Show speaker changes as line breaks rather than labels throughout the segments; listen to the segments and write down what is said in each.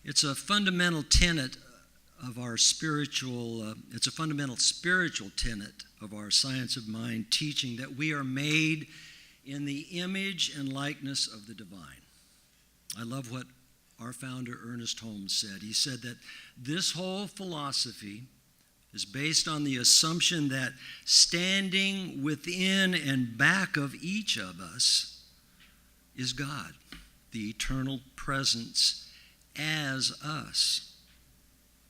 It's a fundamental tenet of our spiritual, it's a fundamental spiritual tenet of our science of mind teaching that we are made in the image and likeness of the divine. I love what our founder Ernest Holmes said. He said that this whole philosophy is based on the assumption that standing within and back of each of us is God, the eternal presence as us.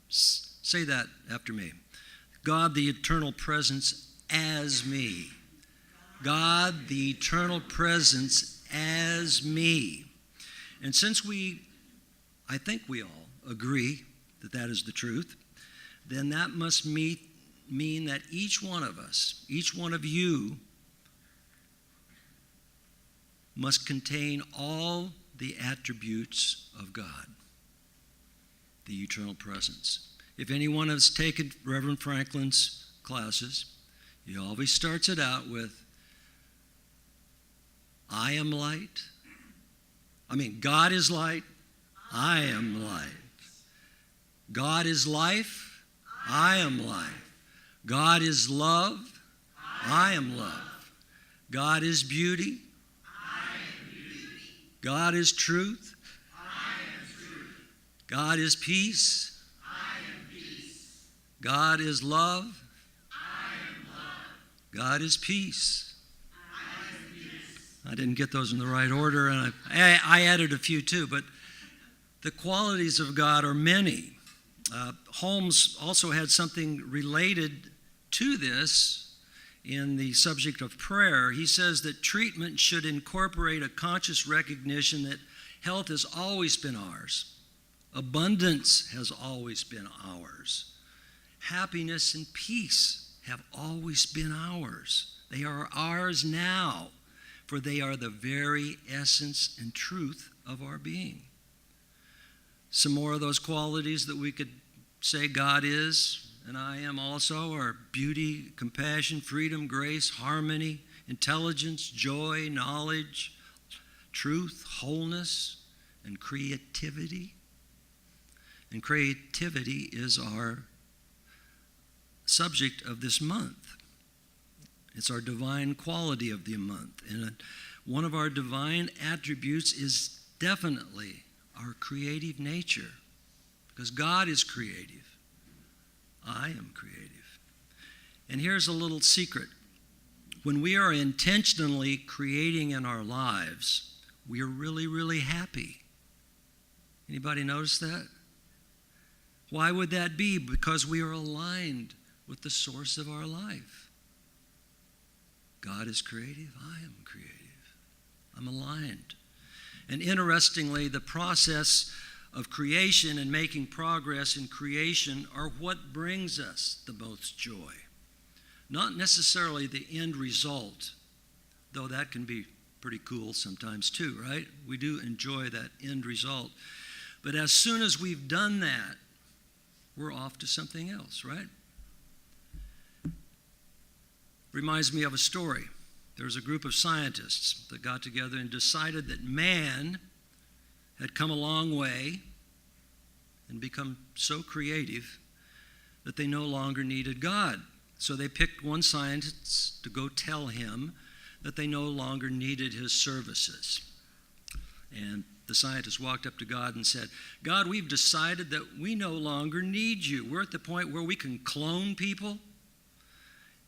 Say that after me. God, the eternal presence as me. God, the eternal presence as me. And since I think we all agree that that is the truth, then that must mean that each one of us, each one of you, must contain all the attributes of God, the eternal presence. If anyone has taken Reverend Franklin's classes, he always starts it out with, I am light. God is light. I am light. God is life. I am life. God is love. I am love. God is beauty.
I am beauty.
God is truth.
I am truth.
God is peace.
I am peace.
God is love.
I am love.
God is peace.
I am peace.
I didn't get those in the right order, and I added a few too, but the qualities of God are many. Holmes also had something related to this in the subject of prayer. He says that treatment should incorporate a conscious recognition that health has always been ours. Abundance has always been ours. Happiness and peace have always been ours. They are ours now, for they are the very essence and truth of our being. Some more of those qualities that we could say God is and I am also are beauty, compassion, freedom, grace, harmony, intelligence, joy, knowledge, truth, wholeness, and creativity. And creativity is our subject of this month. It's our divine quality of the month. And one of our divine attributes is definitely our creative nature, because God is creative. I am creative. And here's a little secret. When we are intentionally creating in our lives, we are really, really happy. Anybody notice that? Why would that be? Because we are aligned with the source of our life. God is creative. I am creative. I'm aligned. And interestingly, the process of creation and making progress in creation are what brings us the most joy. Not necessarily the end result, though that can be pretty cool sometimes too, right? We do enjoy that end result. But as soon as we've done that, we're off to something else, right? Reminds me of a story. There was a group of scientists that got together and decided that man had come a long way and become so creative that they no longer needed God. So they picked one scientist to go tell him that they no longer needed his services. And the scientist walked up to God and said, God, we've decided that we no longer need you. We're at the point where we can clone people,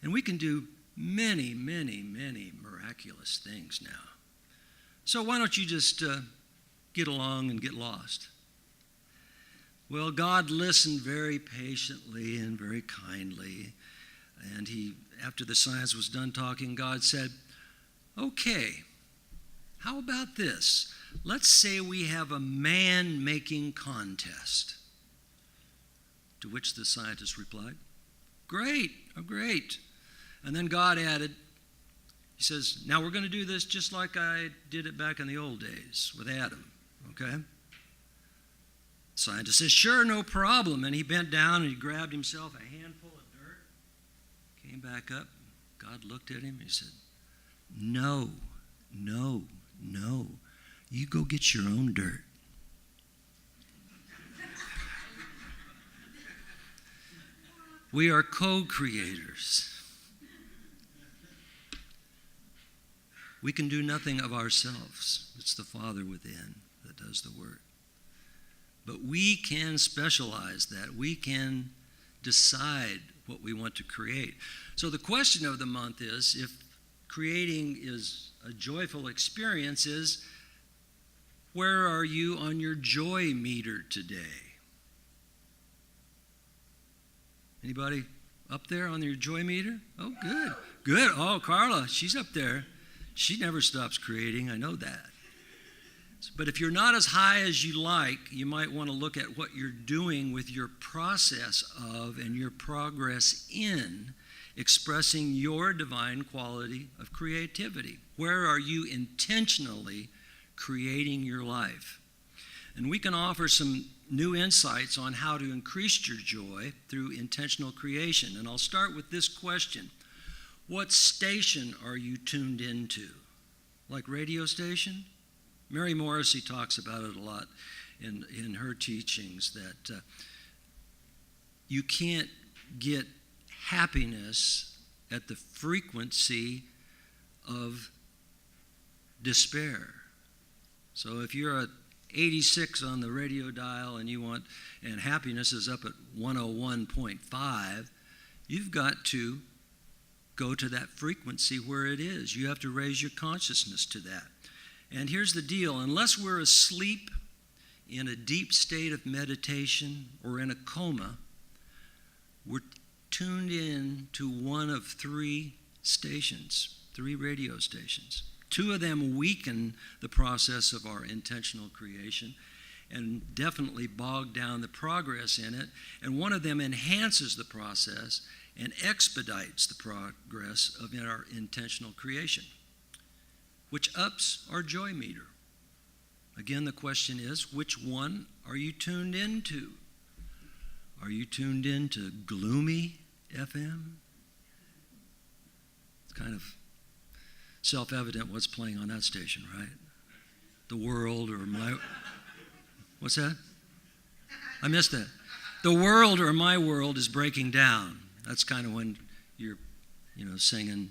and we can do many, many, many miraculous things now. So why don't you just get along and get lost? Well, God listened very patiently and very kindly. And after the science was done talking, God said, okay, how about this? Let's say we have a man-making contest. To which the scientist replied, great, oh great. And then God added, he says, now we're going to do this just like I did it back in the old days with Adam, okay? The scientist says, sure, no problem. And he bent down and he grabbed himself a handful of dirt, came back up. God looked at him and he said, no, no, no. You go get your own dirt. We are co-creators. We can do nothing of ourselves. It's the Father within that does the work. But we can specialize that. We can decide what we want to create. So the question of the month is, if creating is a joyful experience, is where are you on your joy meter today? Anybody up there on your joy meter? Oh, good. Good. Oh, Carla, she's up there. She never stops creating. I know that. But if you're not as high as you like, you might want to look at what you're doing with your process of and your progress in expressing your divine quality of creativity. Where are you intentionally creating your life? And we can offer some new insights on how to increase your joy through intentional creation. And I'll start with this question. What station are you tuned into? Like radio station? Mary Morrissey talks about it a lot in her teachings, that you can't get happiness at the frequency of despair. So if you're at 86 on the radio dial and happiness is up at 101.5, you've got to go to that frequency where it is. You have to raise your consciousness to that. And here's the deal. Unless we're asleep in a deep state of meditation or in a coma, we're tuned in to one of three stations, three radio stations. Two of them weaken the process of our intentional creation and definitely bog down the progress in it. And one of them enhances the process and expedites the progress of our intentional creation, which ups our joy meter. Again, the question is, which one are you tuned into? Are you tuned into Gloomy FM? It's kind of self-evident what's playing on that station, right? The World or My... What's that? I missed that. The World or My World is breaking down. That's kind of when you're, singing,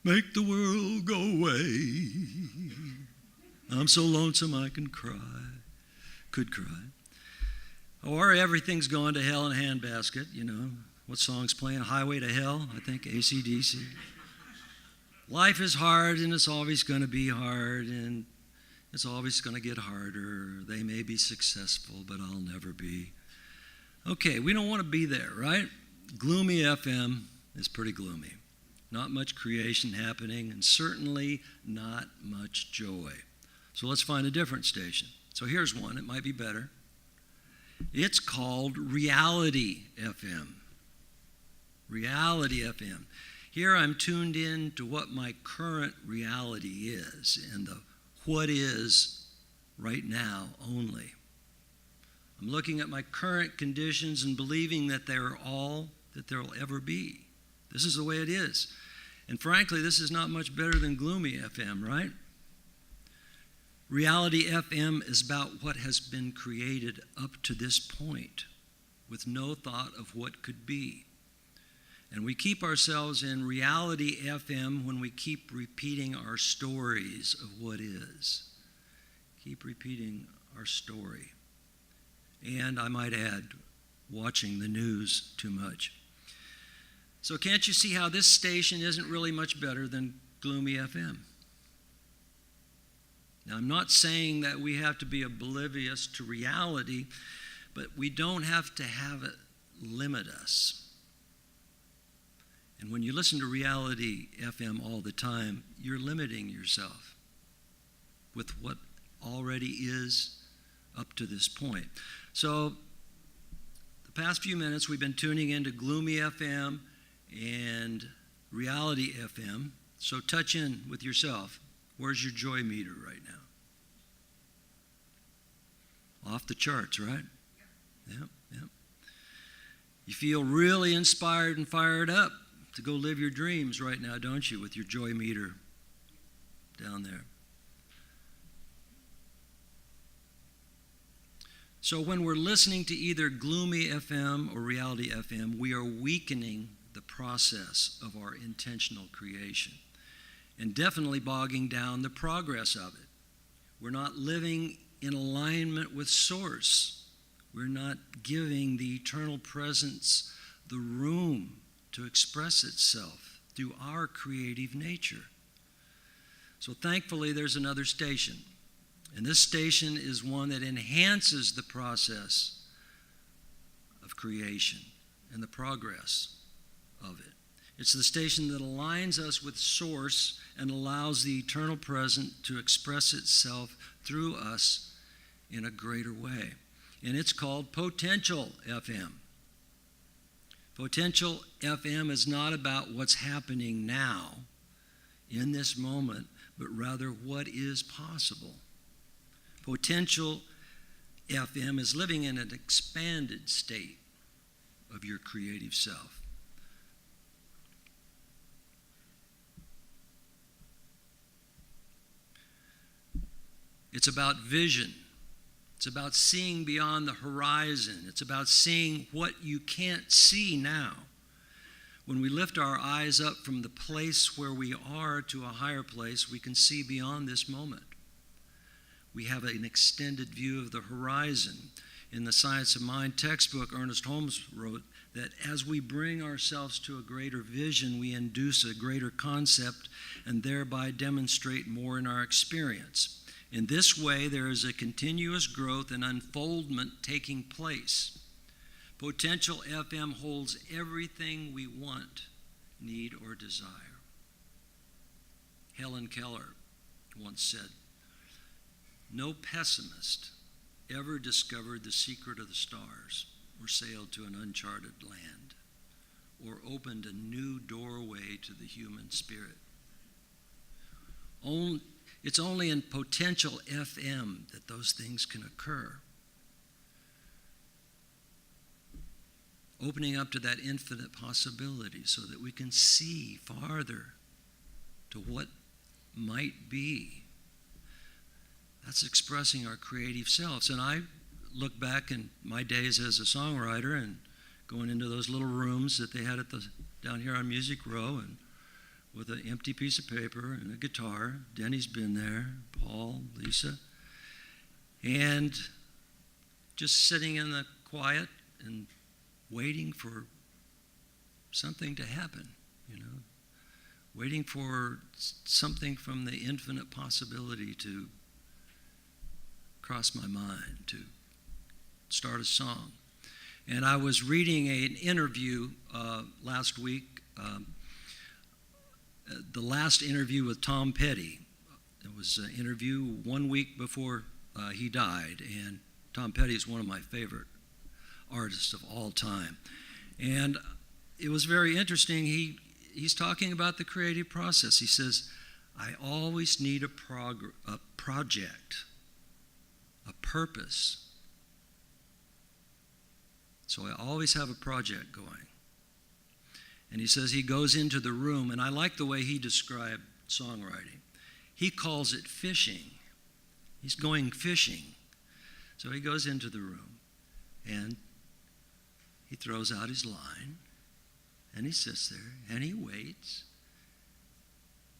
make the world go away. I'm so lonesome I could cry. Or everything's going to hell in a handbasket, What song's playing? Highway to Hell, I think, AC/DC. Life is hard, and it's always going to be hard, and it's always going to get harder. They may be successful, but I'll never be. Okay, we don't want to be there, right? Gloomy FM is pretty gloomy. Not much creation happening, and certainly not much joy. So let's find a different station. So here's one. It might be better. It's called Reality FM. Reality FM. Here I'm tuned in to what my current reality is and the what is right now only. I'm looking at my current conditions and believing that they're all that there will ever be. This is the way it is. And frankly, this is not much better than Gloomy FM, right? Reality FM is about what has been created up to this point with no thought of what could be. And we keep ourselves in Reality FM when we keep repeating our stories of what is. Keep repeating our story. And I might add, watching the news too much. So can't you see how this station isn't really much better than Gloomy FM? Now, I'm not saying that we have to be oblivious to reality, but we don't have to have it limit us. And when you listen to Reality FM all the time, you're limiting yourself with what already is up to this point. So the past few minutes, we've been tuning into Gloomy FM and Reality FM. So touch in with yourself. Where's your joy meter right now? Off the charts, right? Yep. You feel really inspired and fired up to go live your dreams right now, don't you, with your joy meter down there? So when we're listening to either Gloomy FM or Reality FM, we are weakening the process of our intentional creation and definitely bogging down the progress of it. We're not living in alignment with Source. We're not giving the eternal presence the room to express itself through our creative nature. So thankfully, there's another station. And this station is one that enhances the process of creation and the progress of it. It's the station that aligns us with Source and allows the eternal present to express itself through us in a greater way. And it's called Potential FM. Potential FM is not about what's happening now in this moment, but rather what is possible. Potential FM is living in an expanded state of your creative self. It's about vision. It's about seeing beyond the horizon. It's about seeing what you can't see now. When we lift our eyes up from the place where we are to a higher place, we can see beyond this moment. We have an extended view of the horizon. In the Science of Mind textbook, Ernest Holmes wrote that as we bring ourselves to a greater vision, we induce a greater concept and thereby demonstrate more in our experience. In this way, there is a continuous growth and unfoldment taking place. Potential FM holds everything we want, need, or desire. Helen Keller once said, "No pessimist ever discovered the secret of the stars or sailed to an uncharted land or opened a new doorway to the human spirit. It's only in Potential FM that those things can occur. Opening up to that infinite possibility so that we can see farther to what might be. That's expressing our creative selves. And I look back in my days as a songwriter and going into those little rooms that they had down here on Music Row and with an empty piece of paper and a guitar. Denny's been there, Paul, Lisa. And just sitting in the quiet and waiting for something to happen, waiting for something from the infinite possibility to cross my mind, to start a song. And I was reading an interview last week, the last interview with Tom Petty. It was an interview 1 week before he died, and Tom Petty is one of my favorite artists of all time. And it was very interesting. He's talking about the creative process. He says, I always need a project, a purpose. So I always have a project going. And he says he goes into the room, and I like the way he described songwriting. He calls it fishing. He's going fishing. So he goes into the room, and he throws out his line, and he sits there, and he waits.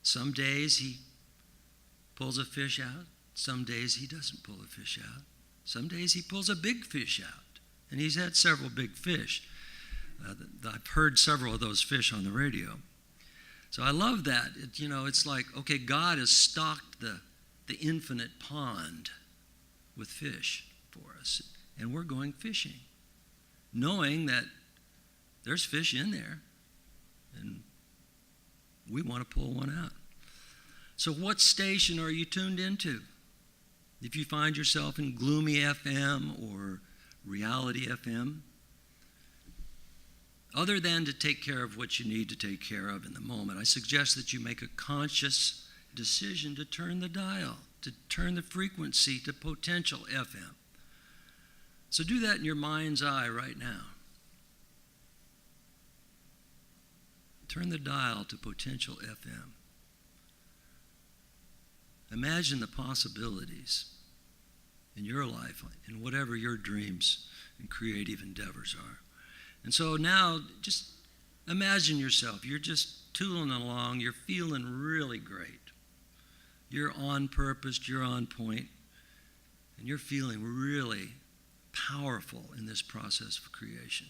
Some days he pulls a fish out. Some days he doesn't pull a fish out. Some days he pulls a big fish out. And he's had several big fish. I've heard several of those fish on the radio. So I love that. It's like, okay, God has stocked the infinite pond with fish for us. And we're going fishing, knowing that there's fish in there. And we want to pull one out. So what station are you tuned into? If you find yourself in Gloomy FM or Reality FM, other than to take care of what you need to take care of in the moment, I suggest that you make a conscious decision to turn the dial, to turn the frequency to Potential FM. So do that in your mind's eye right now. Turn the dial to Potential FM. Imagine the possibilities. in your life, in whatever your dreams and creative endeavors are. And so now, just imagine yourself. You're just tooling along. You're feeling really great. You're on purpose. You're on point. And you're feeling really powerful in this process of creation.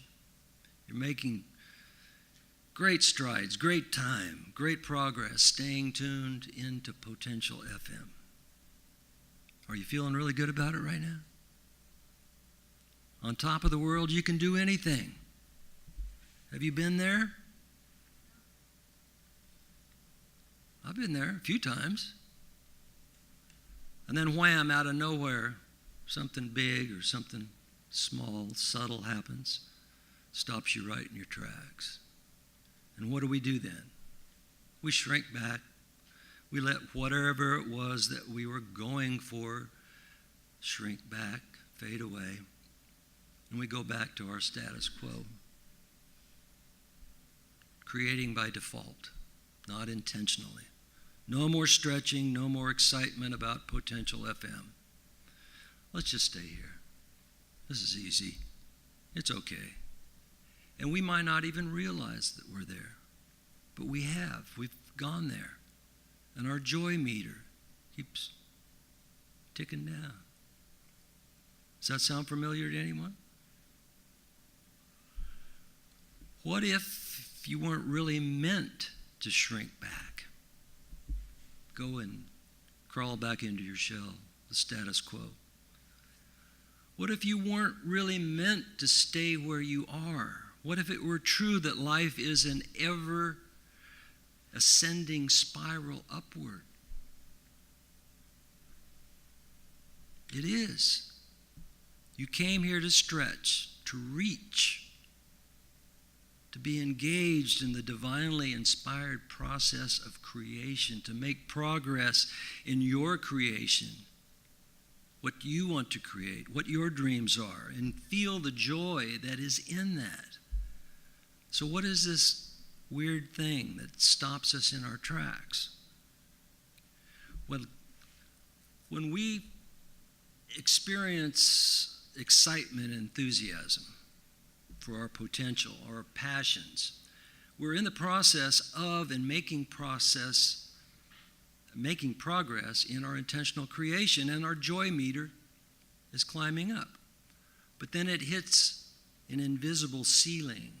You're making great strides, great time, great progress, staying tuned into Potential FM. Are you feeling really good about it right now? On top of the world, you can do anything. Have you been there? I've been there a few times. And then wham, out of nowhere, something big or something small, subtle happens, stops you right in your tracks. And what do we do then? We shrink back. We let whatever it was that we were going for shrink back, fade away, and we go back to our status quo. Creating by default, not intentionally. No more stretching, no more excitement about Potential FM. Let's just stay here. This is easy. It's okay. And we might not even realize that we're there. But we have. We've gone there. And our joy meter keeps ticking down. Does that sound familiar to anyone? What if you weren't really meant to shrink back? Go and crawl back into your shell, the status quo. What if you weren't really meant to stay where you are? What if it were true that life is an ever ascending spiral upward? It is. You came here to stretch, to reach, to be engaged in the divinely inspired process of creation, to make progress in your creation, what you want to create, what your dreams are, and feel the joy that is in that. So what is this weird thing that stops us in our tracks? Well, when we experience excitement and enthusiasm for our potential, our passions, we're in the process of and making progress in our intentional creation, and our joy meter is climbing up. But then it hits an invisible ceiling,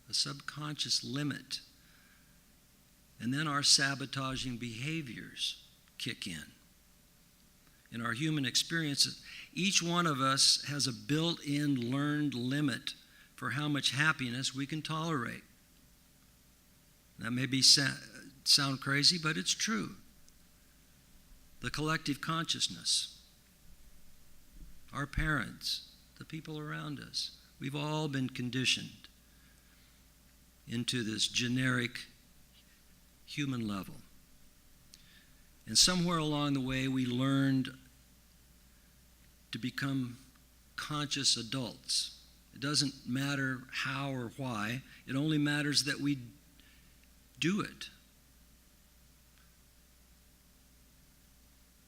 a subconscious limit, and then our sabotaging behaviors kick in. In our human experiences, each one of us has a built-in learned limit for how much happiness we can tolerate. That may sound crazy, but it's true. The collective consciousness, our parents, the people around us, we've all been conditioned into this generic human level. And somewhere along the way, we learned to become conscious adults. It doesn't matter how or why. It only matters that we do it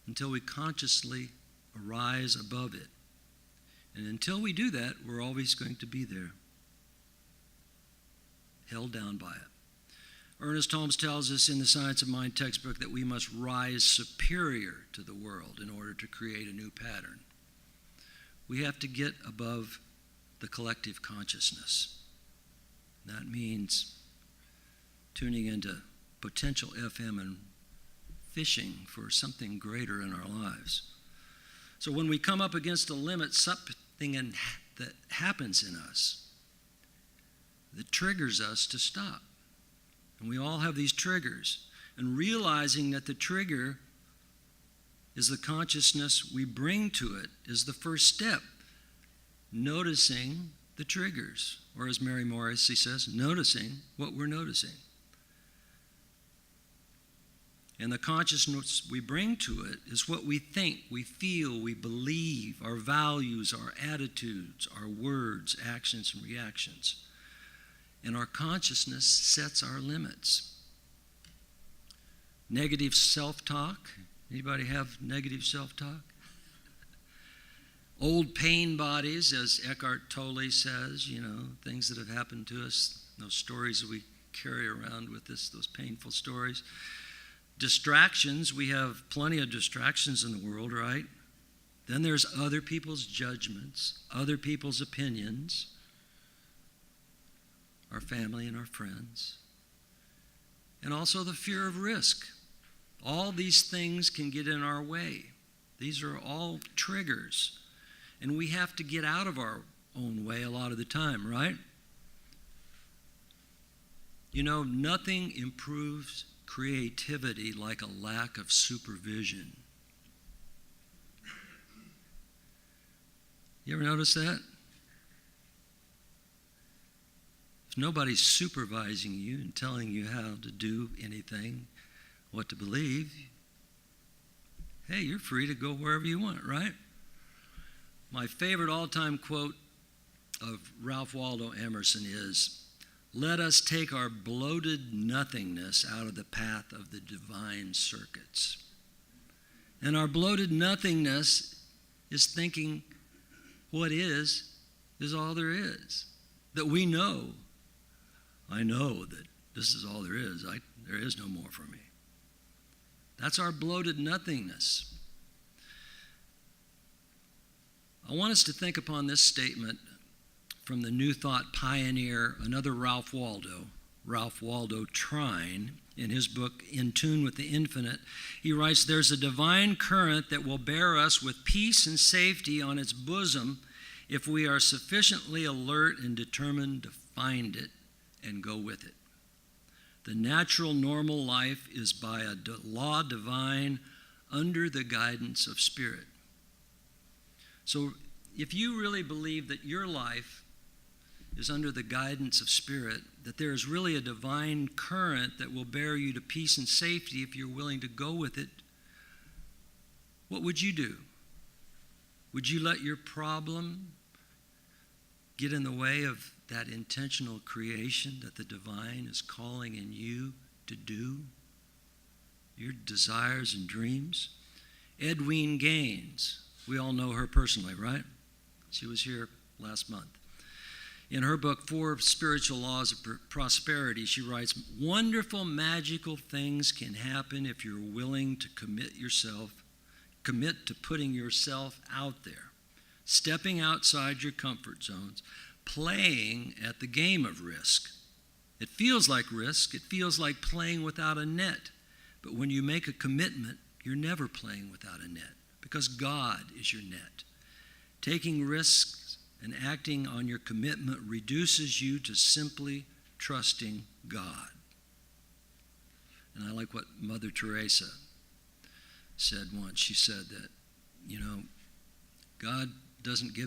until we consciously arise above it. And until we do that, we're always going to be there, held down by it. Ernest Holmes tells us in the Science of Mind textbook that we must rise superior to the world in order to create a new pattern. We have to get above the collective consciousness. That means tuning into Potential FM and fishing for something greater in our lives. So when we come up against a limit, something that happens in us that triggers us to stop. And we all have these triggers. And realizing that the trigger is the consciousness we bring to it is the first step. Noticing the triggers, or as Mary Morrissey says, noticing what we're noticing. And the consciousness we bring to it is what we think, we feel, we believe, our values, our attitudes, our words, actions, and reactions. And our consciousness sets our limits. Negative self-talk. Anybody have negative self-talk? Old pain bodies, as Eckhart Tolle says, things that have happened to us, those stories that we carry around with us, those painful stories. Distractions, we have plenty of distractions in the world, right? Then there's other people's judgments, other people's opinions, our family and our friends, and also the fear of risk. All these things can get in our way. These are all triggers, and we have to get out of our own way a lot of the time, right? Nothing improves creativity like a lack of supervision. You ever notice that? If nobody's supervising you and telling you how to do anything, what to believe, hey, you're free to go wherever you want, right? My favorite all-time quote of Ralph Waldo Emerson is, "Let us take our bloated nothingness out of the path of the divine circuits." And our bloated nothingness is thinking what is all there is. That we know, I know that this is all there is. There is no more for me. That's our bloated nothingness. I want us to think upon this statement from the New Thought pioneer, another Ralph Waldo Trine, in his book, In Tune with the Infinite. He writes, "There's a divine current that will bear us with peace and safety on its bosom if we are sufficiently alert and determined to find it and go with it. The natural normal life is by a law divine under the guidance of Spirit." So if you really believe that your life is under the guidance of Spirit, that there is really a divine current that will bear you to peace and safety if you're willing to go with it, what would you do? Would you let your problem get in the way of that intentional creation that the divine is calling in you to do? Your desires and dreams? Edwene Gaines, we all know her personally, right? She was here last month. In her book, 4 Spiritual Laws of Prosperity, she writes, "Wonderful, magical things can happen if you're willing to commit to putting yourself out there, stepping outside your comfort zones, playing at the game of risk. It feels like risk. It feels like playing without a net. But when you make a commitment, you're never playing without a net because God is your net. Taking risks and acting on your commitment reduces you to simply trusting God." And I like what Mother Teresa said once. She said that, God doesn't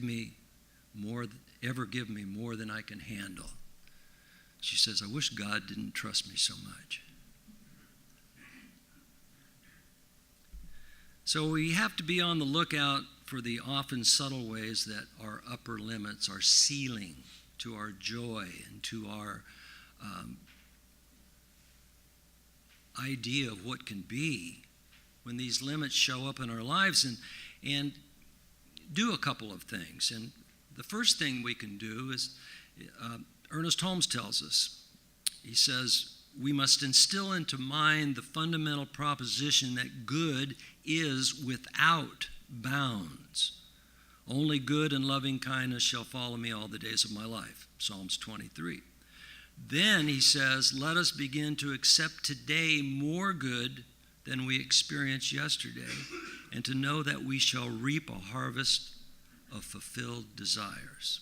ever give me more than I can handle. She says, "I wish God didn't trust me so much." So we have to be on the lookout for the often subtle ways that our upper limits are ceiling to our joy and to our idea of what can be when these limits show up in our lives, and do a couple of things. And the first thing we can do is, Ernest Holmes tells us, he says, we must instill into mind the fundamental proposition that good is without bounds. Only good and loving kindness shall follow me all the days of my life. Psalms 23. Then he says, let us begin to accept today more good than we experienced yesterday, and to know that we shall reap a harvest of fulfilled desires.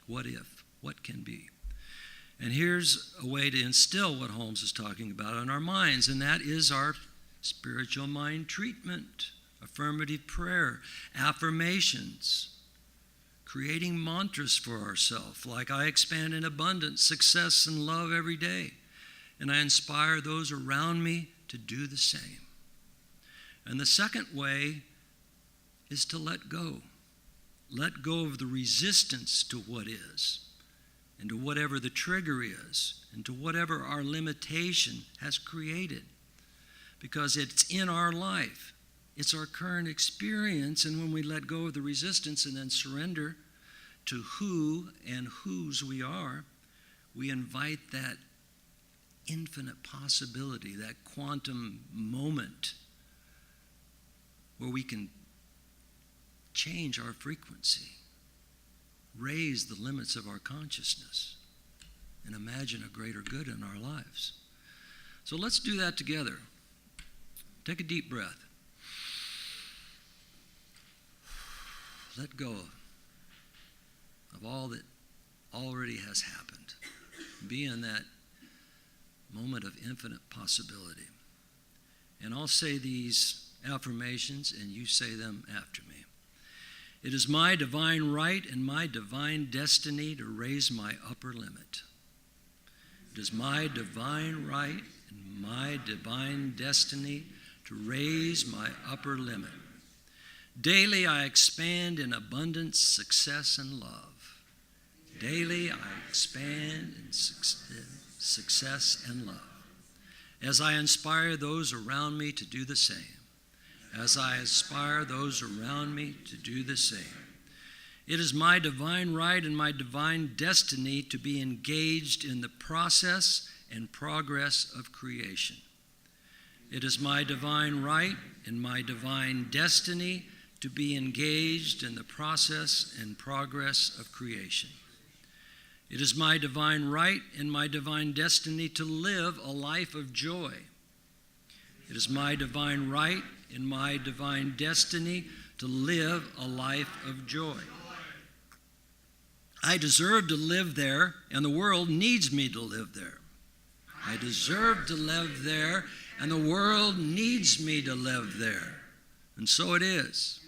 What if? What can be? And here's a way to instill what Holmes is talking about in our minds, and that is our spiritual mind treatment, affirmative prayer, affirmations, creating mantras for ourselves, like I expand in abundance, success, and love every day, and I inspire those around me to do the same. And the second way is to let go. Let go of the resistance to what is, and to whatever the trigger is, and to whatever our limitation has created. Because it's in our life. It's our current experience, and when we let go of the resistance and then surrender to who and whose we are, we invite that infinite possibility, that quantum moment where we can change our frequency, raise the limits of our consciousness, and imagine a greater good in our lives. So let's do that together. Take a deep breath. Let go of all that already has happened. Be in that moment of infinite possibility. And I'll say these affirmations, and you say them after me. It is my divine right and my divine destiny to raise my upper limit. It is my divine right and my divine destiny to raise my upper limit. Daily I expand in abundance, success, and love. Daily I expand in success and love. As I inspire those around me to do the same. As I inspire those around me to do the same. It is my divine right and my divine destiny to be engaged in the process and progress of creation. It is my divine right and my divine destiny to be engaged in the process and progress of creation. It is my divine right and my divine destiny to live a life of joy. It is my divine right and my divine destiny to live a life of joy. I deserve to live there, and the world needs me to live there. I deserve to live there, and the world needs me to live there. And so it is.